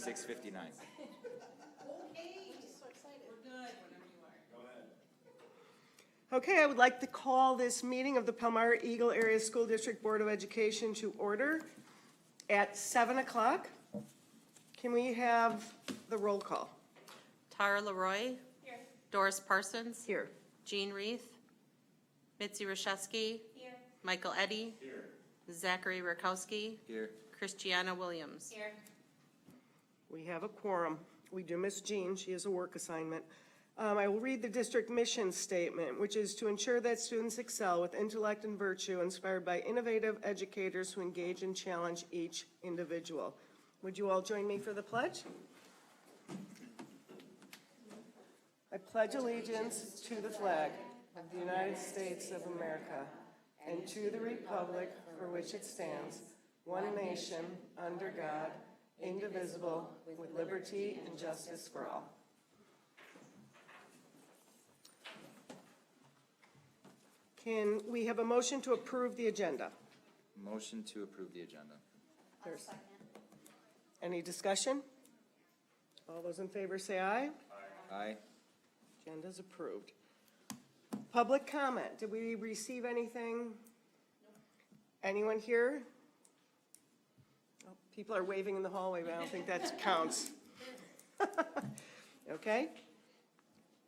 6:59. Okay, so excited. We're good whenever you are. Go ahead. Okay, I would like to call this meeting of the Palmyra-Eagle Area School District Board of Education to order at 7 o'clock. Can we have the roll call? Tara Leroy. Here. Doris Parsons. Here. Jean Reith. Mitzi Rashevsky. Here. Michael Eddy. Here. Zachary Rakowski. Here. Christiana Williams. Here. We have a quorum. We do miss Jean. She has a work assignment. I will read the district mission statement, which is to ensure that students excel with intellect and virtue inspired by innovative educators who engage and challenge each individual. Would you all join me for the pledge? I pledge allegiance to the flag of the United States of America and to the republic for which it stands, one nation, under God, indivisible, with liberty and justice for all. Can we have a motion to approve the agenda? Motion to approve the agenda. There's- Any discussion? All those in favor say aye. Aye. Agenda's approved. Public comment. Did we receive anything? Anyone here? Oh, people are waving in the hallway, but I don't think that counts. Okay.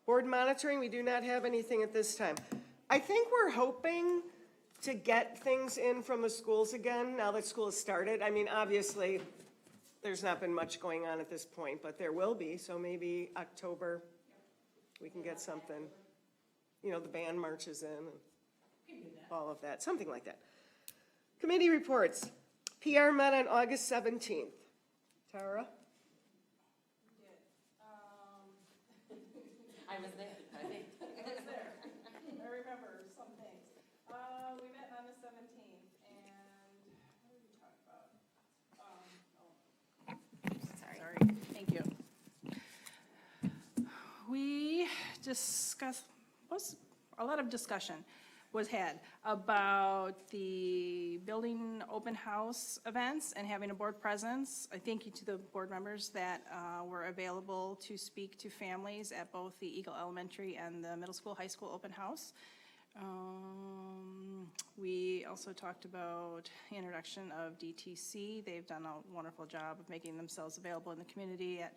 Board monitoring, we do not have anything at this time. I think we're hoping to get things in from the schools again now that school has started. I mean, obviously, there's not been much going on at this point, but there will be, so maybe October, we can get something. You know, the band marches in and all of that, something like that. Committee reports. PR met on August 17th. Tara? I was there, I think. I was there. I remember some things. We met on the 17th, and what did we talk about? Sorry, thank you. We discussed, a lot of discussion was had about the building open house events and having a board presence. I thank you to the board members that were available to speak to families at both the Eagle Elementary and the middle school, high school open house. We also talked about the introduction of DTC. They've done a wonderful job of making themselves available in the community at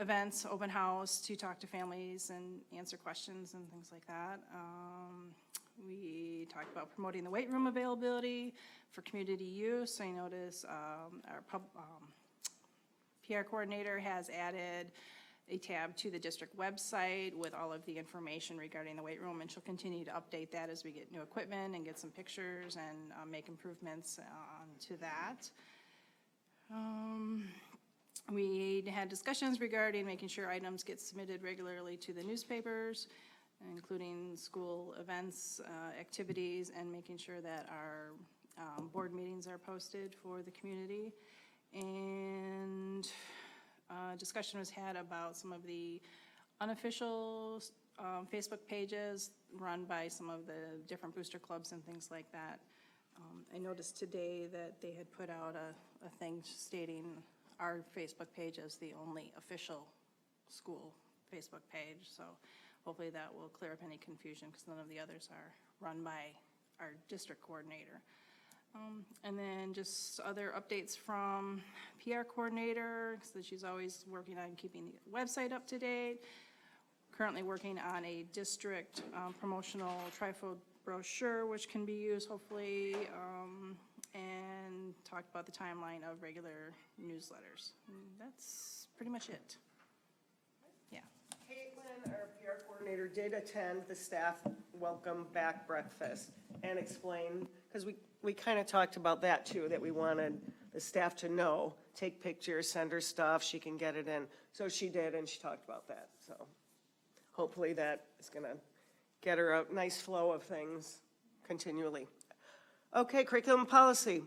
events, open house, to talk to families and answer questions and things like that. We talked about promoting the weight room availability for community use. I noticed our PR coordinator has added a tab to the district website with all of the information regarding the weight room, and she'll continue to update that as we get new equipment and get some pictures and make improvements to that. We had discussions regarding making sure items get submitted regularly to the newspapers, including school events, activities, and making sure that our board meetings are posted for the community. And discussion was had about some of the unofficial Facebook pages run by some of the different booster clubs and things like that. I noticed today that they had put out a thing stating our Facebook page is the only official school Facebook page, so hopefully that will clear up any confusion because none of the others are run by our district coordinator. And then just other updates from PR coordinator, so she's always working on keeping the website up to date. Currently working on a district promotional trifold brochure, which can be used hopefully, and talked about the timeline of regular newsletters. And that's pretty much it. Yeah. Caitlin, our PR coordinator, did attend the staff welcome back breakfast and explain, because we kind of talked about that too, that we wanted the staff to know, take pictures, send her stuff, she can get it in. So she did, and she talked about that. So hopefully that is going to get her a nice flow of things continually. Okay, curriculum policy.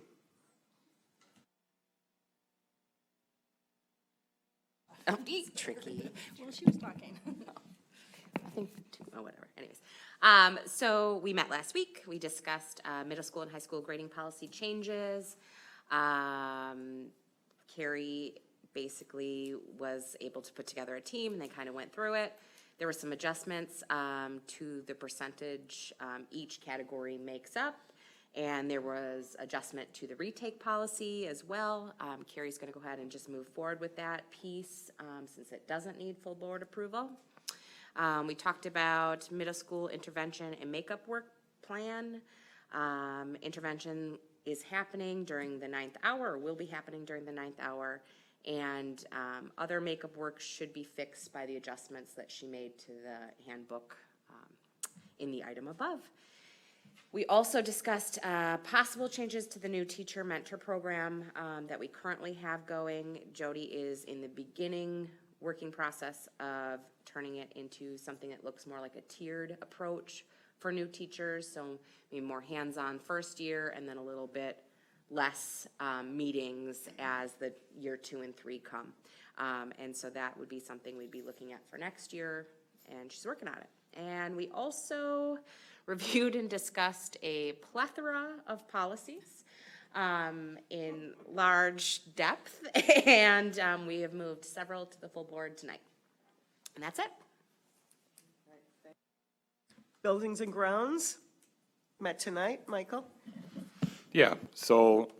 Tricky. Well, she was talking. I think, oh, whatever, anyways. So we met last week. We discussed middle school and high school grading policy changes. Carrie basically was able to put together a team, and they kind of went through it. There were some adjustments to the percentage each category makes up, and there was adjustment to the retake policy as well. Carrie's going to go ahead and just move forward with that piece since it doesn't need full board approval. We talked about middle school intervention and makeup work plan. Intervention is happening during the 9th hour, or will be happening during the 9th hour, and other makeup work should be fixed by the adjustments that she made to the handbook in the item above. We also discussed possible changes to the new teacher mentor program that we currently have going. Jody is in the beginning working process of turning it into something that looks more like a tiered approach for new teachers, so maybe more hands-on first year and then a little bit less meetings as the year 2 and 3 come. And so that would be something we'd be looking at for next year, and she's working on it. And we also reviewed and discussed a plethora of policies in large depth, and we have moved several to the full board tonight. And that's it. Buildings and grounds met tonight. Michael? Yeah, so,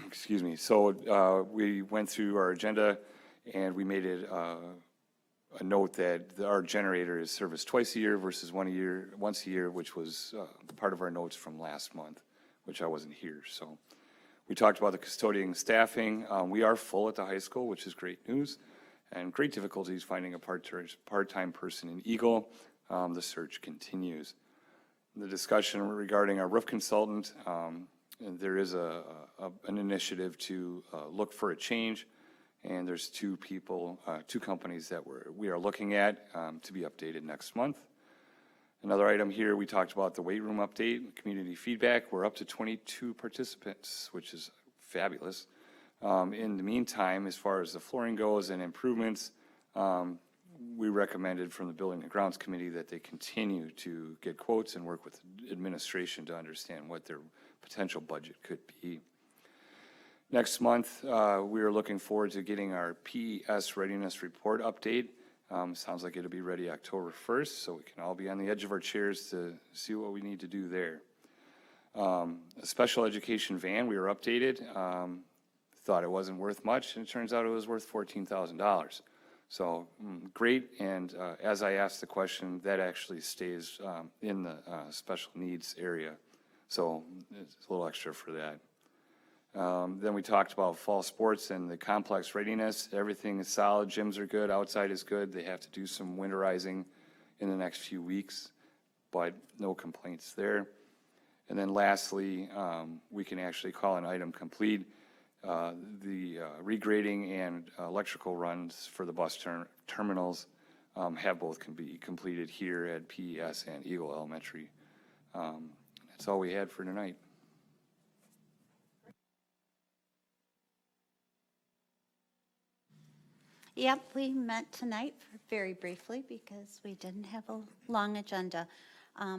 excuse me, so we went through our agenda and we made it a note that our generator is serviced twice a year versus once a year, which was part of our notes from last month, which I wasn't here, so. We talked about the custodian staffing. We are full at the high school, which is great news, and great difficulties finding a part-time person in Eagle. The search continues. The discussion regarding our roof consultant, there is an initiative to look for a change, and there's two companies that we are looking at to be updated next month. Another item here, we talked about the weight room update, community feedback. We're up to 22 participants, which is fabulous. In the meantime, as far as the flooring goes and improvements, we recommended from the Building and Grounds Committee that they continue to get quotes and work with administration to understand what their potential budget could be. Next month, we are looking forward to getting our PES readiness report update. Sounds like it'll be ready October 1st, so we can all be on the edge of our chairs to see what we need to do there. A special education van, we were updated. Thought it wasn't worth much, and it turns out it was worth $14,000. So great, and as I asked the question, that actually stays in the special needs area. So it's a little extra for that. Then we talked about fall sports and the complex readiness. Everything is solid, gyms are good, outside is good. They have to do some winterizing in the next few weeks, but no complaints there. And then lastly, we can actually call an item complete. The regrading and electrical runs for the bus terminals have both can be completed here at PES and Eagle Elementary. That's all we had for tonight. Yep, we met tonight very briefly because we didn't have a long agenda.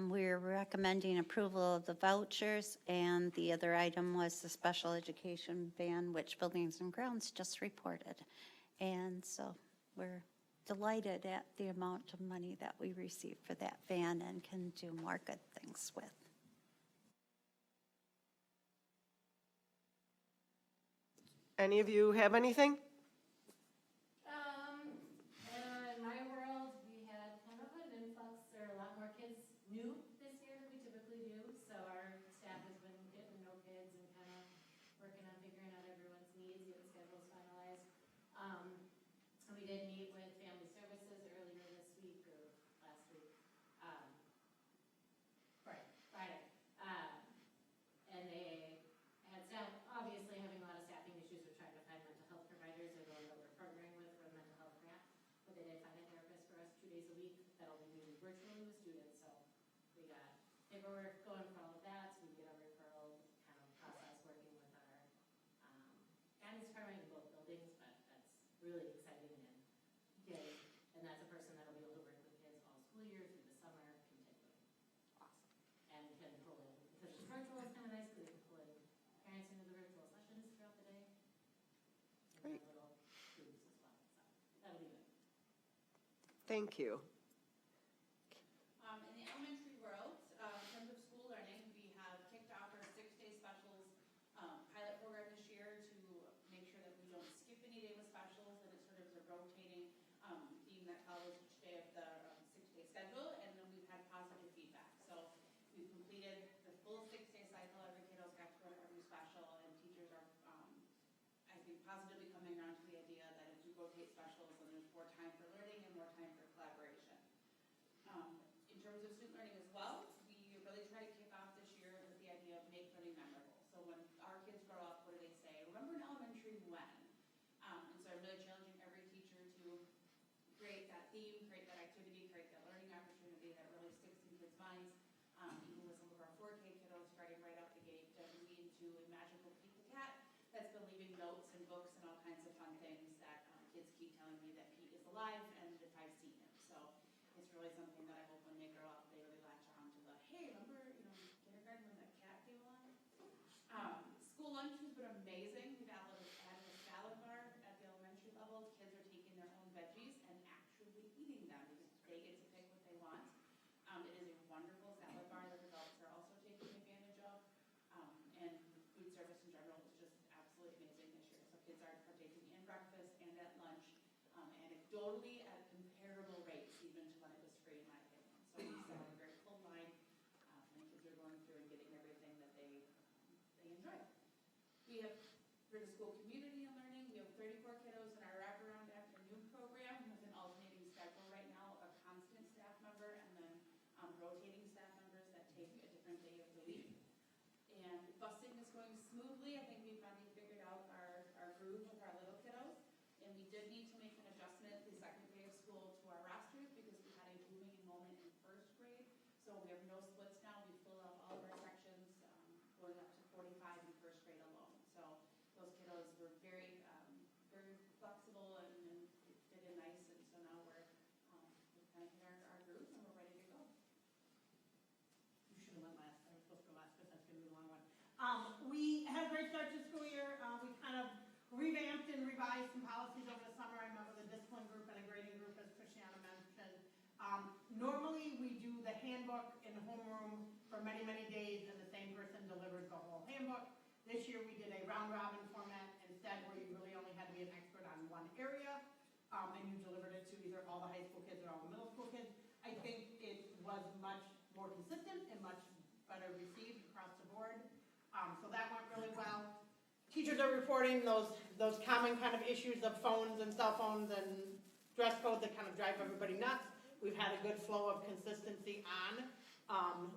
We're recommending approval of the vouchers, and the other item was the special education van, which Buildings and Grounds just reported. And so we're delighted at the amount of money that we received for that van and can do more good things with. Any of you have anything? In my world, we had kind of an influx. There are a lot more kids new this year than we typically do, so our staff has been getting to know kids and kind of working on figuring out everyone's needs, getting schedules finalized. We did meet with Family Services earlier this week or last week, Friday. And they had staff obviously having a lot of staffing issues with trying to find mental health providers. They're the one that we're partnering with for the mental health grant. But they did find a therapist for us 2 days a week that'll be meeting virtually with students. So we got paperwork going for all of that, so we get a referral kind of process working with our guidance department in both buildings. But that's really exciting and yay. And that's a person that'll be able to work with kids all school year through the summer continuing. Awesome. And can pull in, because it's virtual, it's kind of nice because they can pull in parents into the virtual sessions throughout the day. And Great. have little groups as Thank you. In the elementary world, in terms of school learning, we have kicked off our 6-day specials pilot program this year to make sure that we don't skip any day with specials, and it's sort of a rotating theme that follows each day of the 6-day schedule, and then we've had positive feedback. So we've completed the full 6-day cycle. Every kiddo's got to go to every special, and teachers are, I think, positively coming around to the idea that if you rotate specials, then there's more time for learning and more time for collaboration. In terms of student learning as well, we really try to kick off this year with the idea of make learning memorable. So when our kids grow up, what do they say? Remember in elementary when? And so I'm really challenging every teacher to create that theme, create that activity, create that learning opportunity that really sticks in kids' minds. Even with some of our 4K kiddos starting right out the gate, diving into a magical Pete the Cat that's been leaving notes and books and all kinds of fun things that kids keep telling me that Pete is alive and if I've seen him. So it's really something that I hope when they grow up, they really latch on to the, hey, remember, kindergarten when that cat came along? School lunch has been amazing. We've added a salad bar at the elementary level. Kids are taking their own veggies and actually eating them because they get to pick what they want. It is a wonderful salad bar that adults are also taking advantage of. And food service in general is just absolutely amazing this year. So kids are partaking in breakfast and at lunch, anecdotally at comparable rates even to when it was free in my opinion. So we still have a very full line, and kids are going through and getting everything that they enjoy. We have, for the school community and learning, we have 34 kiddos in our wraparound afternoon program with an alternating schedule right now, a constant staff member and then rotating staff members that take a different day of the week. And busing is going smoothly. I think we finally figured out our groove with our little kiddos. And we did need to make an adjustment the second day of school to our rosters because we had a booming enrollment in first grade. So we have no splits now. We filled out all of our sections, going up to 45 in first grade alone. So those kiddos were very, very flexible and fit in nice. And so now we're kind of hit our groove and we're ready to go. You should have went last. I was supposed to go last because that's going to be a long one. We had a great start to the school year. We kind of revamped and revised some policies over the summer. I met with a discipline group and a grading group, as Christiana mentioned. Normally, we do the handbook in the homeroom for many, many days, and the same person delivers the whole handbook. This year, we did a round-robin format instead, where you really only had to be an expert on one area, and you delivered it to either all the high school kids or all the middle school kids. I think it was much more consistent and much better received across the board. So that went really well. Teachers are reporting those common kind of issues of phones and cell phones and dress code that kind of drive everybody nuts. We've had a good flow of consistency on.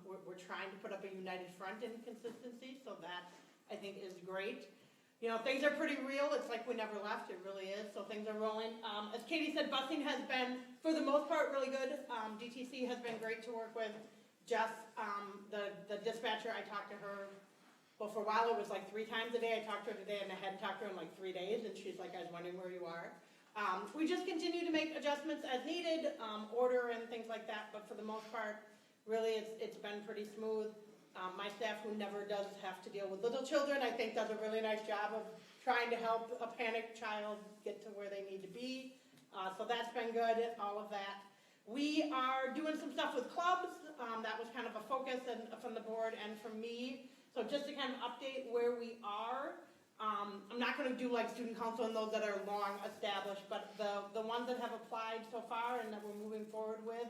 We're trying to put up a united front in consistency, so that I think is great. You know, things are pretty real. It's like we never left. It really is. So things are rolling. As Katie said, busing has been, for the most part, really good. DTC has been great to work with. Jess, the dispatcher, I talked to her. Well, for a while it was like 3 times a day. I talked to her today and I hadn't talked to her in like 3 days, and she's like, I was wondering where you are. We just continue to make adjustments as needed, order and things like that, but for the most part, really it's been pretty smooth. My staff, who never does have to deal with little children, I think does a really nice job of trying to help a panicked child get to where they need to be. So that's been good, all of that. We are doing some stuff with clubs. That was kind of a focus from the board and from me. So just to kind of update where we are, I'm not going to do like student council and those that are long established, but the ones that have applied so far and that we're moving forward with,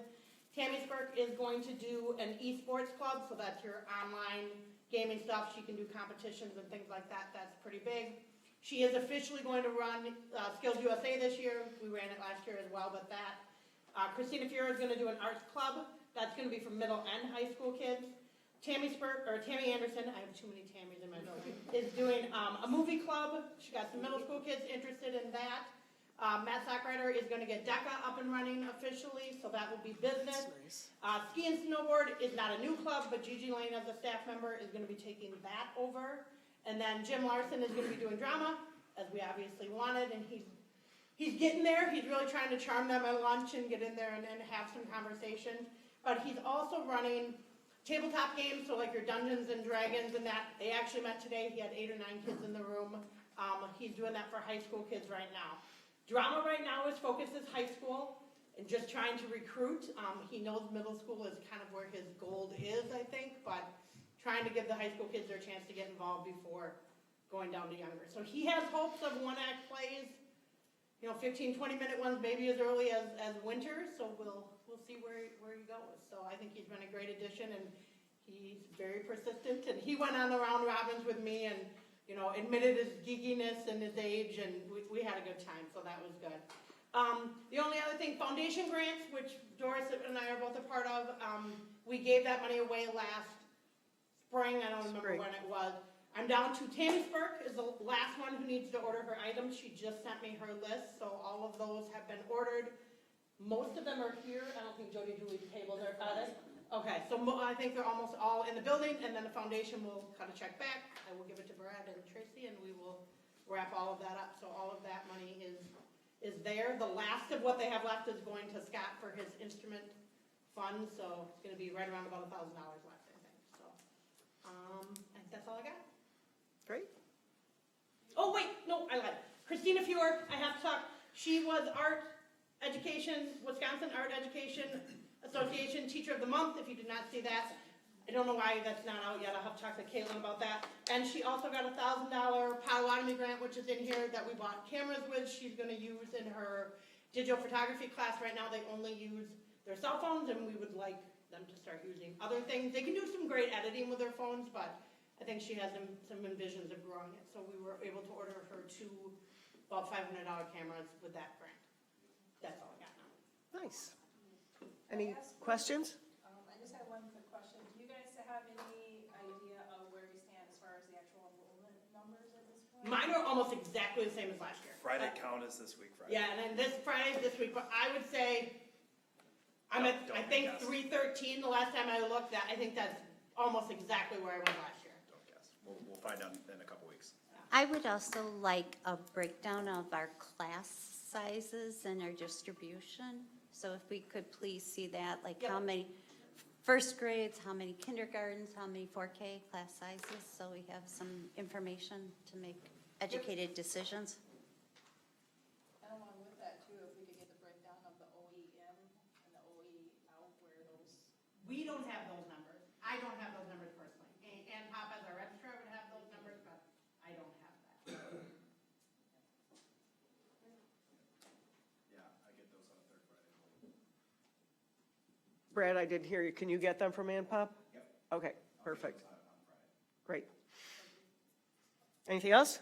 Tammy Spurk is going to do an esports club, so that's your online gaming stuff. She can do competitions and things like that. That's pretty big. She is officially going to run Skills USA this year. We ran it last year as well, but that. Christina Fiora is going to do an arts club. That's going to be for middle and high school kids. Tammy Anderson, I have too many Tammys in my building, is doing a movie club. She got some middle school kids interested in that. Matt Sockrider is going to get DECA up and running officially, so that will be business. Nice. Ski and snowboard is not a new club, but Gigi Lane as a staff member is going to be taking that over. And then Jim Larson is going to be doing drama, as we obviously wanted, and he's getting there. He's really trying to charm them at lunch and get in there and have some conversation. But he's also running tabletop games, so like your Dungeons and Dragons and that. They actually met today. He had 8 or 9 kids in the room. He's doing that for high school kids right now. Drama right now is focused as high school. and just trying to recruit. He knows middle school is kind of where his goal is, I think, but trying to give the high school kids their chance to get involved before going down to younger. So he has hopes of one-act plays, 15, 20-minute ones, maybe as early as winter, so we'll see where he goes. So I think he's been a great addition, and he's very persistent, and he went on the round robins with me and, admitted his geekiness and his age, and we had a good time, so that was good. The only other thing, foundation grants, which Doris and I are both a part of, we gave that money away last spring, I don't remember when it was. I'm down to Tammy Spurk is the last one who needs to order her items. She just sent me her list, so all of those have been ordered. Most of them are here. I don't think Jody Dewey's tables are cut. Okay, so I think they're almost all in the building, and then the foundation will cut a check back. I will give it to Brad and Tracy, and we will wrap all of that up. So all of that money is there. The last of what they have left is going to Scott for his instrument fund, so it's going to be right around about $1,000 left, I think. So I think that's all I got. Great. Oh, wait, no, I lied. Christina Fuhr, I have to talk. She was Wisconsin Art Education Association Teacher of the Month, if you did not see that. I don't know why that's not out yet. I'll have to talk to Caitlin about that. And she also got a $1,000 Potawatomi grant, which is in here, that we bought cameras with. She's going to use in her digital photography class. Right now, they only use their cell phones, and we would like them to start using other things. They can do some great editing with their phones, but I think she has some envisions of growing it. So we were able to order her 2 about $500 cameras with that grant. That's all I got now. Nice. Any questions? I just have one quick question. Do you guys have any idea of where we stand as far as the actual enrollment numbers at this point? Mine are almost exactly the same as last year. Friday count is this week, Friday. Yeah, and then this Friday's this week, but I would say, I think 313 the last time I looked at. I think that's almost exactly where I was last year. Don't guess. We'll find out in a couple weeks. I would also like a breakdown of our class sizes and our distribution. So if we could please see that, like how many first grades, how many kindergartens, how many 4K class sizes, so we have some information to make educated decisions. And along with that too, if we could get the breakdown of the OE in and the OE out, where those. We don't have those numbers. I don't have those numbers personally. And Pop as our registrar would have those numbers, but I don't have that. Yeah, I get those on the third Friday. Brad, I did hear you. Can you get them from Ann Pop? Yep. Okay, perfect. On Friday. Great. Anything else?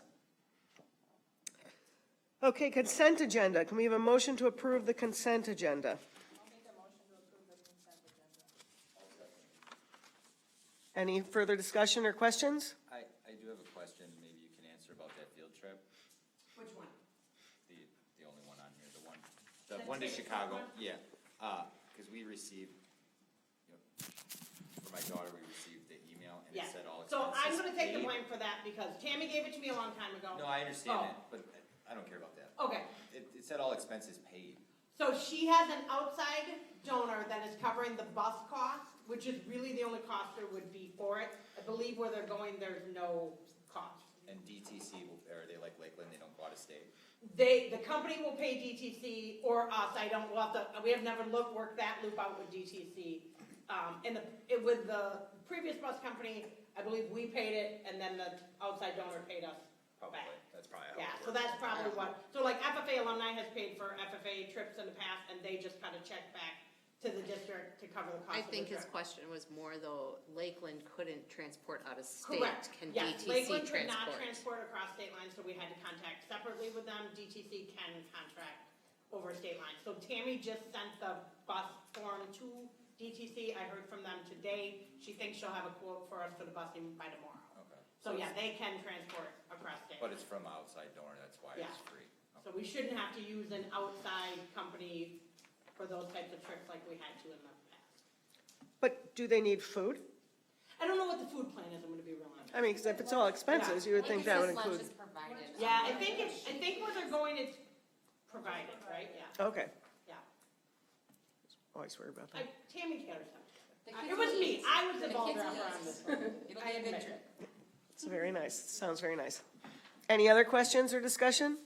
Okay, consent agenda. Can we have a motion to approve the consent agenda? I'll make a motion to approve the consent agenda. Any further discussion or questions? I do have a question, maybe you can answer about that field trip. Which one? The only one on here, the one to Chicago, yeah. Because we received, for my daughter, we received the email and it Yeah. said all expenses So I'm gonna take the paid. blame for that because Tammy gave it to me a long time ago. No, I understand Oh. that, but I don't care about that. Okay, It said all expenses paid. so she has an outside donor that is covering the bus cost, which is really the only cost there would be for it. I believe where they're going, there's no cost. And DTC, are they like Lakeland, they don't go out of state? The company will pay DTC or us, we have never worked that loop out with DTC. With the previous bus company, I believe we paid it and then the outside donor paid us Probably, back. that's probably how Yeah, it so works. that's probably so like FFA alumni has paid for FFA trips in the past and they just cut a check back to the district to cover the cost I of the think his trip. question was more though, Lakeland couldn't transport out of state. Correct. Can Yes, DTC Lakeland could not transport? transport across state lines, so we had to contact separately with them. DTC can contract over state lines. So Tammy just sent the bus form to DTC. I heard from them today. She thinks she'll have a quote for us for the busing by tomorrow. Okay. So yeah, they can transport across state. But it's from outside donor, that's why Yeah. it's free. So we shouldn't have to use an outside company for those types of trips like we had to in the past. But do they need food? I don't know what the food plan is, I'm gonna be real honest. I mean, 'cause if it's all expenses, you would think that would include. Lunch is provided. Yeah, I think where they're going it's provided, right? Yeah, Okay. yeah. Always worry about that. Tammy got her stuff The together. kids It was will me, eat. I was the The ball kids will dropper on eat. this one. It'll I be a good admit trip. it. It's very nice. Sounds very nice. Any other questions or discussion?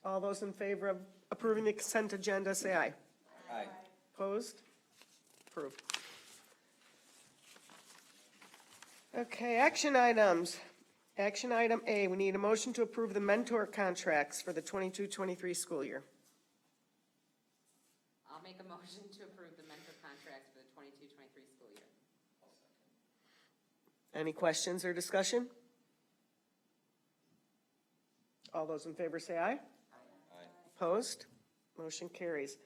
All those in favor of approving the consent agenda, say aye. Aye. Opposed? Approved. Okay, action items. Action item A, we need a motion to approve the mentor contracts for the 22-23 school year. I'll make a motion to approve the mentor contracts for the 22-23 school year. Any questions or discussion? All those in favor say aye. Aye. Opposed? Motion carries.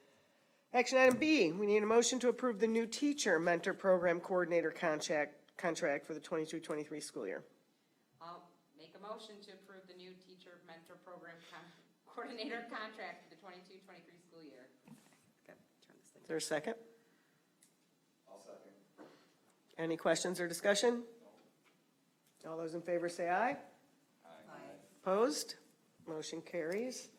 Action item B, we need a motion to approve the new teacher mentor program coordinator contract for the 22-23 school year. I'll make a motion to approve the new teacher mentor program coordinator contract for the 22-23 school year. Okay, turn this thing. Is there a second? I'll second. Any questions or discussion? All those in favor say aye. Opposed? Motion carries.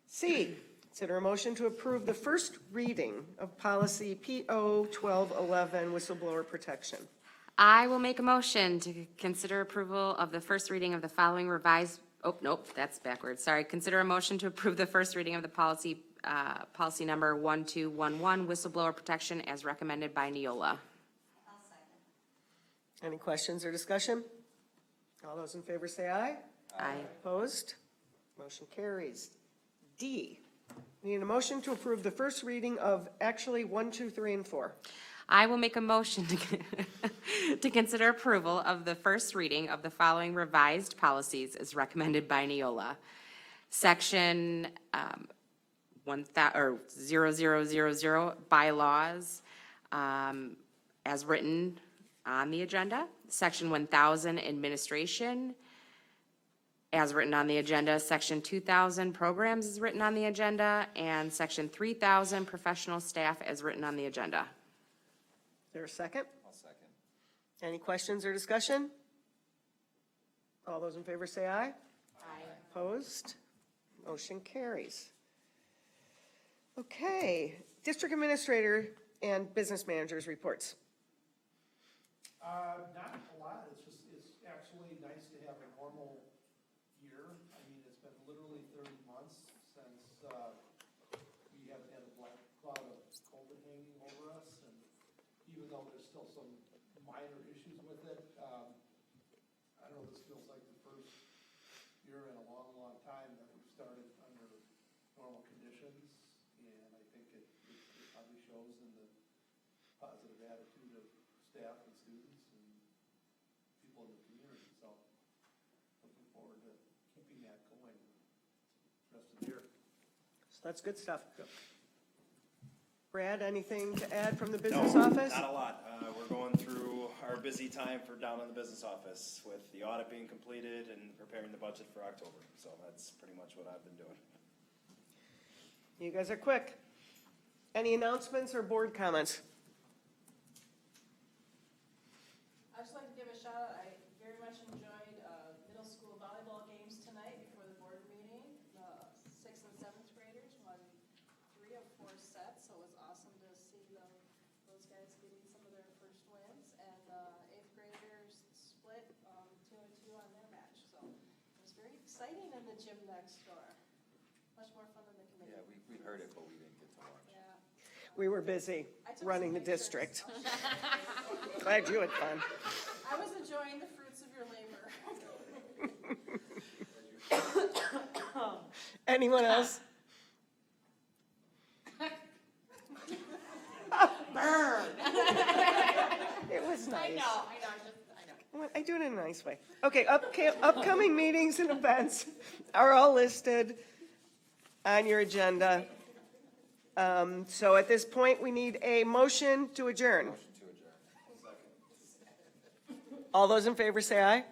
C, consider a motion to approve the first reading of policy PO 1211 whistleblower protection. I will make a motion to consider approval of the first reading of the following revised, oh, nope, that's backwards, sorry. Consider a motion to approve the first reading of the policy, policy number 1211, whistleblower protection as recommended by Neola. Any questions or discussion? All those in favor say aye. Aye. Opposed? Motion carries. D, we need a motion to approve the first reading of actually 1, 2, 3, and 4. I will make a motion to consider approval of the first reading of the following revised policies as recommended by Neola. Section 0000 bylaws as written on the agenda. Section 1000 administration as written on the agenda. Section 2000 programs as written on the agenda. And section 3000 professional staff as written on the agenda. Is there a second? I'll second. Any questions or discussion? All those in favor say aye. Aye. Opposed? Motion carries. Okay, district administrator and business managers reports. Not a lot, it's actually nice to have a normal year. I mean, it's been literally 30 months since, we haven't had a black cloud of COVID hanging over us, and even though there's still some minor issues with it, I don't know, this feels like the first year in a long, long time that we've started under normal conditions, and I think it probably shows in the positive attitude of staff and students and people in the community, so looking forward to keeping that going the rest of the year. So that's good stuff. Brad, anything to add from the business office? Not a lot. We're going through our busy time for down in the business office with the audit being completed and preparing the budget for October. So that's pretty much what I've been doing. You guys are quick. Any announcements or board comments? I'd just like to give a shout out, I very much enjoyed, middle school volleyball games tonight before the board meeting. The 6th and 7th graders won 3 of 4 sets, so it was awesome to see those guys getting some of their first wins. And, 8th graders split, 2 and 2 on their match, so it was very exciting in the gym next door. Much more fun than the committee. Yeah, we heard it, but we didn't get to watch. Yeah. We were busy I took running the some pictures. district. Glad you had fun. I was enjoying the fruits of your labor. Anyone else? Burn. It was nice. I do it in a nice way. Okay, upcoming meetings and events are all listed on your agenda. So at this point, we need a motion to adjourn. Motion to adjourn. All those in favor say aye.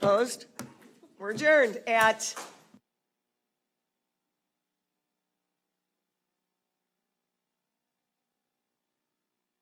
Opposed? We're adjourned at